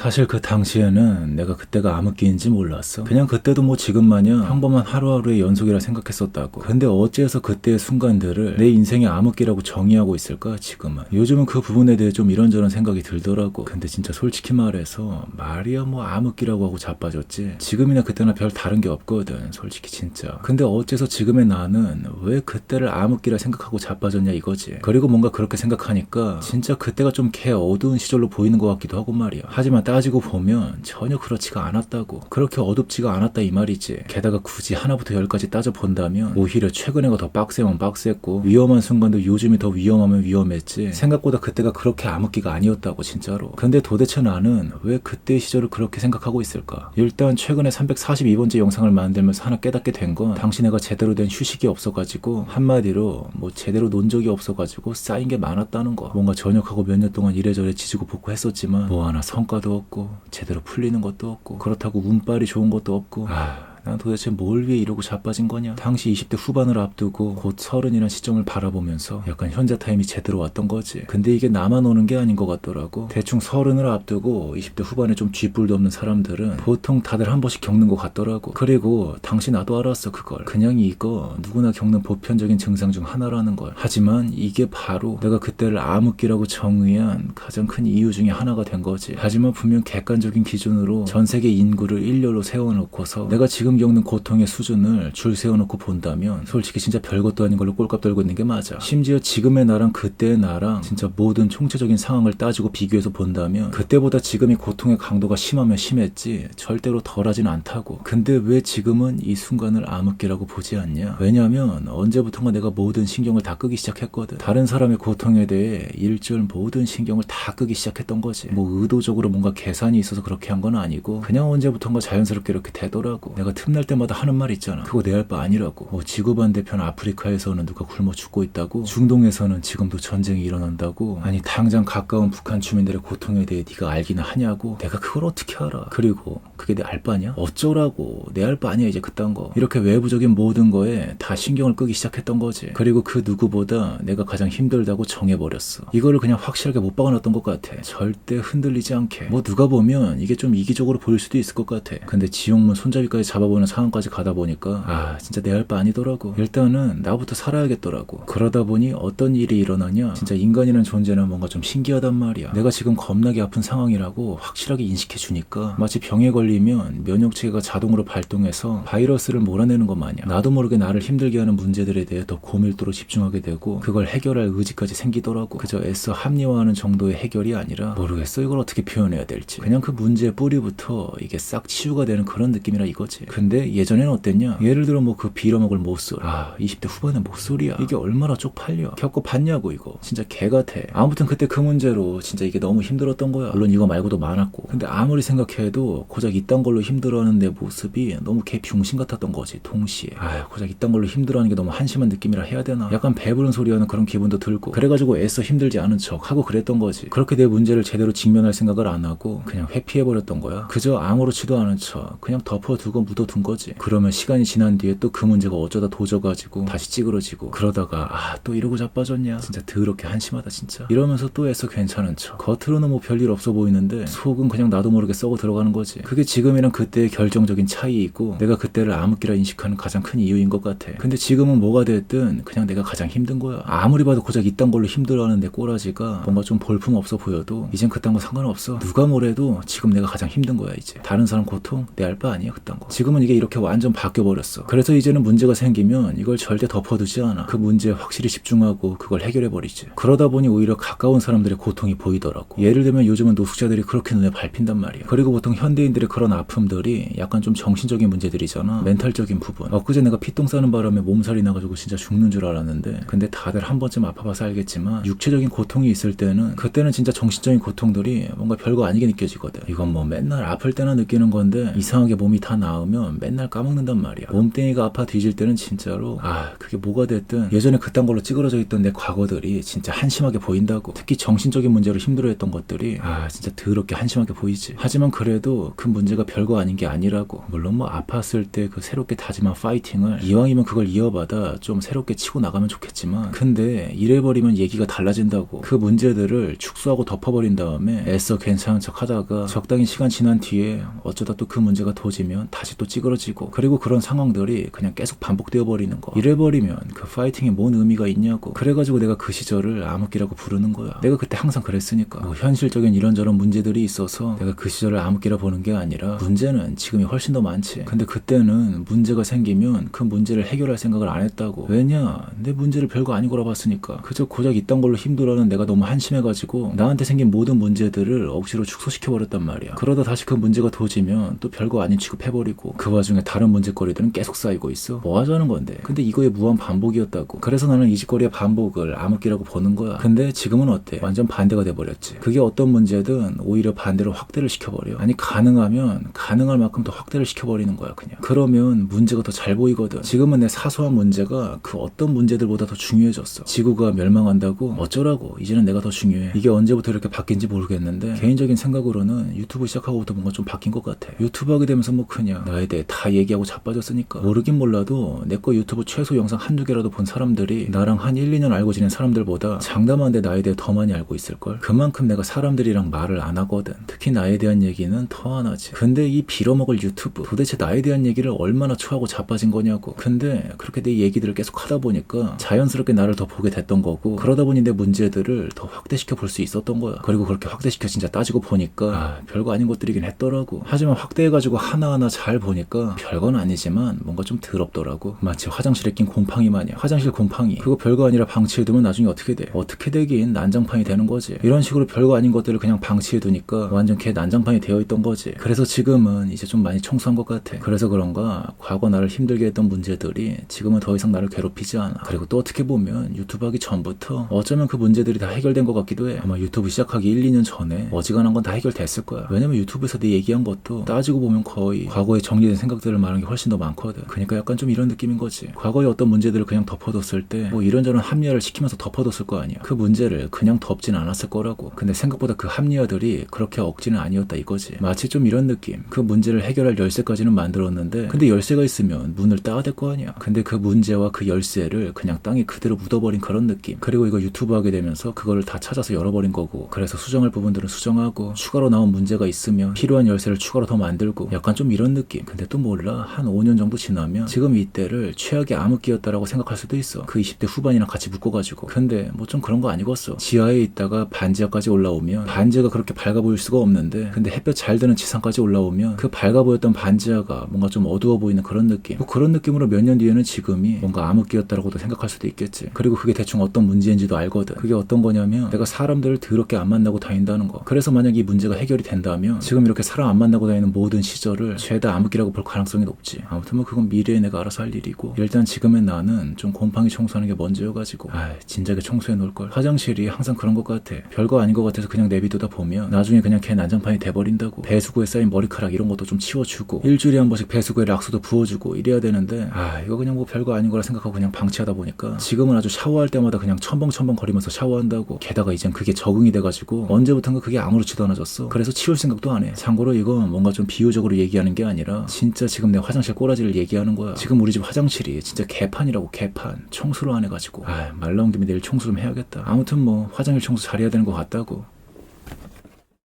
사실 그 당시에는 내가 그때가 암흑기인지 몰랐어. 그냥 그때도 뭐 지금 마냥 평범한 하루하루의 연속이라 생각했었다고. 근데 어째서 그때의 순간들을 내 인생의 암흑기라고 정의하고 있을까 지금은. 요즘은 그 부분에 대해 좀 이런저런 생각이 들더라고. 근데 진짜 솔직히 말해서 말이야 뭐 암흑기라고 하고 자빠졌지 지금이나 그때나 별 다른 게 없거든 솔직히 진짜. 근데 어째서 지금의 나는 왜 그때를 암흑기라 생각하고 자빠졌냐 이거지. 그리고 뭔가 그렇게 생각하니까 진짜 그때가 좀 개 어두운 시절로 보이는 것 같기도 하고 말이야. 하지만 따지고 보면 전혀 그렇지가 않았다고. 그렇게 어둡지가 않았다 이 말이지. 게다가 굳이 하나부터 열까지 따져본다면 오히려 최근에가 더 빡세면 빡셌고 위험한 순간도 요즘이 더 위험하면 위험했지 생각보다 그때가 그렇게 암흑기가 아니었다고 진짜로. 근데 도대체 나는 왜 그때의 시절을 그렇게 생각하고 있을까. 일단 최근에 342번째 영상을 만들면서 하나 깨닫게 된 건 당신애가 제대로 된 휴식이 없어가지고 한마디로 뭐 제대로 논 적이 없어가지고 쌓인 게 많았다는 거. 뭔가 전역하고 몇 년 동안 이래저래 지지고 볶고 했었지만 뭐 하나 성과도 없고 제대로 풀리는 것도 없고 그렇다고 운빨이 좋은 것도 없고 난 도대체 뭘 위해 이러고 자빠진 거냐. 당시 20대 후반을 앞두고 곧 30이란 시점을 바라보면서 약간 현자 타임이 제대로 왔던 거지. 근데 이게 나만 오는 게 아닌 것 같더라고. 대충 30을 앞두고 20대 후반에 좀 쥐뿔도 없는 사람들은 보통 다들 한 번씩 겪는 것 같더라고. 그리고 당시 나도 알았어 그걸. 그냥 이거 누구나 겪는 보편적인 증상 중 하나라는 걸. 하지만 이게 바로 내가 그때를 암흑기라고 정의한 가장 큰 이유 중에 하나가 된 거지. 하지만 분명 객관적인 기준으로 전 세계 인구를 일렬로 세워놓고서 내가 지금 겪는 고통의 수준을 줄 세워놓고 본다면 솔직히 진짜 별것도 아닌 걸로 꼴값 떨고 있는 게 맞아. 심지어 지금의 나랑 그때의 나랑 진짜 모든 총체적인 상황을 따지고 비교해서 본다면 그때보다 지금이 고통의 강도가 심하면 심했지 절대로 덜하진 않다고. 근데 왜 지금은 이 순간을 암흑기라고 보지 않냐. 왜냐면 언제부턴가 내가 모든 신경을 다 끄기 시작했거든. 다른 사람의 고통에 대해 일절 모든 신경을 다 끄기 시작했던 거지. 뭐 의도적으로 뭔가 계산이 있어서 그렇게 한 건 아니고 그냥 언제부턴가 자연스럽게 이렇게 되더라고. 내가 틈날 때마다 하는 말 있잖아. 그거 내 할 바 아니라고. 뭐 지구 반대편 아프리카에서는 누가 굶어 죽고 있다고. 중동에서는 지금도 전쟁이 일어난다고. 아니 당장 가까운 북한 주민들의 고통에 대해 네가 알기나 하냐고. 내가 그걸 어떻게 알아. 그리고 그게 내 알 바냐? 어쩌라고. 내 알 바 아니야 이제 그딴 거. 이렇게 외부적인 모든 거에 다 신경을 끄기 시작했던 거지. 그리고 그 누구보다 내가 가장 힘들다고 정해버렸어. 이거를 그냥 확실하게 못 박아놨던 것 같아. 절대 흔들리지 않게. 뭐 누가 보면 이게 좀 이기적으로 보일 수도 있을 것 같아. 근데 지옥문 손잡이까지 잡아보는 상황까지 가다 보니까 진짜 내 할 바 아니더라고. 일단은 나부터 살아야겠더라고. 그러다 보니 어떤 일이 일어나냐. 진짜 인간이라는 존재는 뭔가 좀 신기하단 말이야. 내가 지금 겁나게 아픈 상황이라고 확실하게 인식해 주니까 마치 병에 걸리면 면역체계가 자동으로 발동해서 바이러스를 몰아내는 것 마냥 나도 모르게 나를 힘들게 하는 문제들에 대해 더 고밀도로 집중하게 되고 그걸 해결할 의지까지 생기더라고. 그저 애써 합리화하는 정도의 해결이 아니라 모르겠어 이걸 어떻게 표현해야 될지. 그냥 그 문제의 뿌리부터 이게 싹 치유가 되는 그런 느낌이라 이거지. 근데 예전에는 어땠냐. 예를 들어 뭐 그 빌어먹을 모쏠. 20대 후반의 모쏠이야. 이게 얼마나 쪽팔려. 겪어봤냐고 이거. 진짜 개같아. 아무튼 그때 그 문제로 진짜 이게 너무 힘들었던 거야. 물론 이거 말고도 많았고. 근데 아무리 생각해도 고작 이딴 걸로 힘들어하는 내 모습이 너무 개 병신 같았던 거지 동시에. 고작 이딴 걸로 힘들어하는 게 너무 한심한 느낌이라 해야 되나. 약간 배부른 소리 하는 그런 기분도 들고 그래가지고 애써 힘들지 않은 척 하고 그랬던 거지. 그렇게 내 문제를 제대로 직면할 생각을 안 하고 그냥 회피해버렸던 거야. 그저 아무렇지도 않은 척 그냥 덮어두고 묻어둔 거지. 그러면 시간이 지난 뒤에 또 그 문제가 어쩌다 도져가지고 다시 찌그러지고 그러다가 또 이러고 자빠졌냐. 진짜 더럽게 한심하다 진짜. 이러면서 또 애써 괜찮은 척. 겉으로는 뭐 별일 없어 보이는데 속은 그냥 나도 모르게 썩어 들어가는 거지. 그게 지금이랑 그때의 결정적인 차이이고 내가 그때를 암흑기라 인식하는 가장 큰 이유인 것 같아. 근데 지금은 뭐가 됐든 그냥 내가 가장 힘든 거야. 아무리 봐도 고작 이딴 걸로 힘들어하는 내 꼬라지가 뭔가 좀 볼품 없어 보여도 이젠 그딴 거 상관없어. 누가 뭐래도 지금 내가 가장 힘든 거야 이제. 다른 사람 고통 내 알 바 아니야 그딴 거. 지금은 이게 이렇게 완전 바뀌어버렸어. 그래서 이제는 문제가 생기면 이걸 절대 덮어두지 않아. 그 문제에 확실히 집중하고 그걸 해결해버리지. 그러다 보니 오히려 가까운 사람들의 고통이 보이더라고. 예를 들면 요즘은 노숙자들이 그렇게 눈에 밟힌단 말이야. 그리고 보통 현대인들의 그런 아픔들이 약간 좀 정신적인 문제들이잖아. 멘탈적인 부분. 엊그제 내가 피똥 싸는 바람에 몸살이 나가지고 진짜 죽는 줄 알았는데 근데 다들 한 번쯤 아파봐서 알겠지만 육체적인 고통이 있을 때는 그때는 진짜 정신적인 고통들이 뭔가 별거 아니게 느껴지거든. 이건 뭐 맨날 아플 때나 느끼는 건데 이상하게 몸이 다 나으면 되면 맨날 까먹는단 말이야. 몸뚱이가 아파 뒤질 때는 진짜로 그게 뭐가 됐든 예전에 그딴 걸로 찌그러져 있던 내 과거들이 진짜 한심하게 보인다고. 특히 정신적인 문제로 힘들어했던 것들이 진짜 더럽게 한심하게 보이지. 하지만 그래도 그 문제가 별거 아닌 게 아니라고. 물론 뭐 아팠을 때 그 새롭게 다짐한 파이팅을 이왕이면 그걸 이어받아 좀 새롭게 치고 나가면 좋겠지만, 근데 이래버리면 얘기가 달라진다고. 그 문제들을 축소하고 덮어버린 다음에 애써 괜찮은 척 하다가 적당히 시간 지난 뒤에 어쩌다 또 그 문제가 도지면 다시 또 찌그러지고, 그리고 그런 상황들이 그냥 계속 반복되어 버리는 거. 이래버리면 그 파이팅에 뭔 의미가 있냐고. 그래가지고 내가 그 시절을 암흑기라고 부르는 거야. 내가 그때 항상 그랬으니까. 뭐 현실적인 이런저런 문제들이 있어서 내가 그 시절을 암흑기라 보는 게 아니라, 문제는 지금이 훨씬 더 많지. 근데 그때는 문제가 생기면 그 문제를 해결할 생각을 안 했다고. 왜냐? 내 문제를 별거 아니고라 봤으니까. 그저 고작 이딴 걸로 힘들어하는 내가 너무 한심해가지고 나한테 생긴 모든 문제들을 억지로 축소시켜버렸단 말이야. 그러다 다시 그 문제가 도지면 또 별거 아닌 취급해버리고, 그 와중에 다른 문제거리들은 계속 쌓이고 있어. 뭐 하자는 건데. 근데 이거의 무한 반복이었다고. 그래서 나는 이 짓거리의 반복을 암흑기라고 보는 거야. 근데 지금은 어때? 완전 반대가 돼버렸지. 그게 어떤 문제든 오히려 반대로 확대를 시켜버려. 아니, 가능하면 가능할 만큼 더 확대를 시켜버리는 거야 그냥. 그러면 문제가 더 잘 보이거든. 지금은 내 사소한 문제가 그 어떤 문제들보다 더 중요해졌어. 지구가 멸망한다고? 어쩌라고. 이제는 내가 더 중요해. 이게 언제부터 이렇게 바뀐지 모르겠는데, 개인적인 생각으로는 유튜브 시작하고부터 뭔가 좀 바뀐 것 같아. 유튜브 하게 되면서 뭐 그냥 나에 대해 다 얘기하고 자빠졌으니까. 모르긴 몰라도 내 거 유튜브 최소 영상 한두 개라도 본 사람들이 나랑 한 1, 2년 알고 지낸 사람들보다 장담하는데 나에 대해 더 많이 알고 있을걸. 그만큼 내가 사람들이랑 말을 안 하거든. 특히 나에 대한 얘기는 더 안 하지. 근데 이 빌어먹을 유튜브, 도대체 나에 대한 얘기를 얼마나 초하고 자빠진 거냐고. 근데 그렇게 내 얘기들을 계속 하다 보니까 자연스럽게 나를 더 보게 됐던 거고, 그러다 보니 내 문제들을 더 확대시켜 볼 수 있었던 거야. 그리고 그렇게 확대시켜 진짜 따지고 보니까 별거 아닌 것들이긴 했더라고. 하지만 확대해가지고 하나하나 잘 보니까 별건 아니지만 뭔가 좀 더럽더라고. 마치 화장실에 낀 곰팡이 마냥. 화장실 곰팡이, 그거 별거 아니라 방치해두면 나중에 어떻게 돼? 어떻게 되긴 난장판이 되는 거지. 이런 식으로 별거 아닌 것들을 그냥 방치해두니까 완전 개 난장판이 되어있던 거지. 그래서 지금은 이제 좀 많이 청소한 것 같아. 그래서 그런가 과거 나를 힘들게 했던 문제들이 지금은 더 이상 나를 괴롭히지 않아. 그리고 또 어떻게 보면 유튜브 하기 전부터 어쩌면 그 문제들이 다 해결된 것 같기도 해. 아마 유튜브 시작하기 1, 2년 전에 어지간한 건 다 해결됐을 거야. 왜냐면 유튜브에서 내 얘기한 것도 따지고 보면 거의 과거에 정리된 생각들을 말하는 게 훨씬 더 많거든. 그러니까 약간 좀 이런 느낌인 거지. 과거에 어떤 문제들을 그냥 덮어뒀을 때 뭐 이런저런 합리화를 시키면서 덮어뒀을 거 아니야. 그 문제를 그냥 덮진 않았을 거라고. 근데 생각보다 그 합리화들이 그렇게 억지는 아니었다 이거지. 마치 좀 이런 느낌. 그 문제를 해결할 열쇠까지는 만들었는데, 근데 열쇠가 있으면 문을 따야 될 거 아니야. 근데 그 문제와 그 열쇠를 그냥 땅에 그대로 묻어버린 그런 느낌. 그리고 이거 유튜브 하게 되면서 그거를 다 찾아서 열어버린 거고, 그래서 수정할 부분들은 수정하고, 추가로 나온 문제가 있으면 필요한 열쇠를 추가로 더 만들고, 약간 좀 이런 느낌. 근데 또 몰라, 한 5년 정도 지나면 지금 이때를 최악의 암흑기였다라고 생각할 수도 있어. 그 20대 후반이랑 같이 묶어가지고. 근데 뭐 좀 그런 거 아니겠어. 지하에 있다가 반지하까지 올라오면 반지하가 그렇게 밝아 보일 수가 없는데, 근데 햇볕 잘 드는 지상까지 올라오면 그 밝아 보였던 반지하가 뭔가 좀 어두워 보이는 그런 느낌. 뭐 그런 느낌으로 몇 년 뒤에는 지금이 뭔가 암흑기였다라고도 생각할 수도 있겠지. 그리고 그게 대충 어떤 문제인지도 알거든. 그게 어떤 거냐면, 내가 사람들을 더럽게 안 만나고 다닌다는 거. 그래서 만약 이 문제가 해결이 된다면 지금 이렇게 사람 안 만나고 다니는 모든 시절을 죄다 암흑기라고 볼 가능성이 높지. 아무튼 뭐 그건 미래에 내가 알아서 할 일이고, 일단 지금의 나는 좀 곰팡이 청소하는 게 먼저여가지고 진작에 청소해 놓을걸. 화장실이 항상 그런 것 같아. 별거 아닌 것 같아서 그냥 내비두다 보면 나중에 그냥 걔 난장판이 돼버린다고. 배수구에 쌓인 머리카락 이런 것도 좀 치워주고, 일주일에 한 번씩 배수구에 락스도 부어주고 이래야 되는데, 이거 그냥 뭐 별거 아닌 거라 생각하고 그냥 방치하다 보니까 지금은 아주 샤워할 때마다 그냥 첨벙첨벙 거리면서 샤워한다고. 게다가 이젠 그게 적응이 돼가지고 언제부턴가 그게 아무렇지도 않아졌어. 그래서 치울 생각도 안 해. 참고로 이건 뭔가 좀 비유적으로 얘기하는 게 아니라 진짜 지금 내 화장실 꼬라지를 얘기하는 거야. 지금 우리 집 화장실이 진짜 개판이라고. 개판. 청소를 안 해가지고 말 나온 김에 내일 청소 좀 해야겠다. 아무튼 뭐 화장실 청소 잘해야 되는 것 같다고.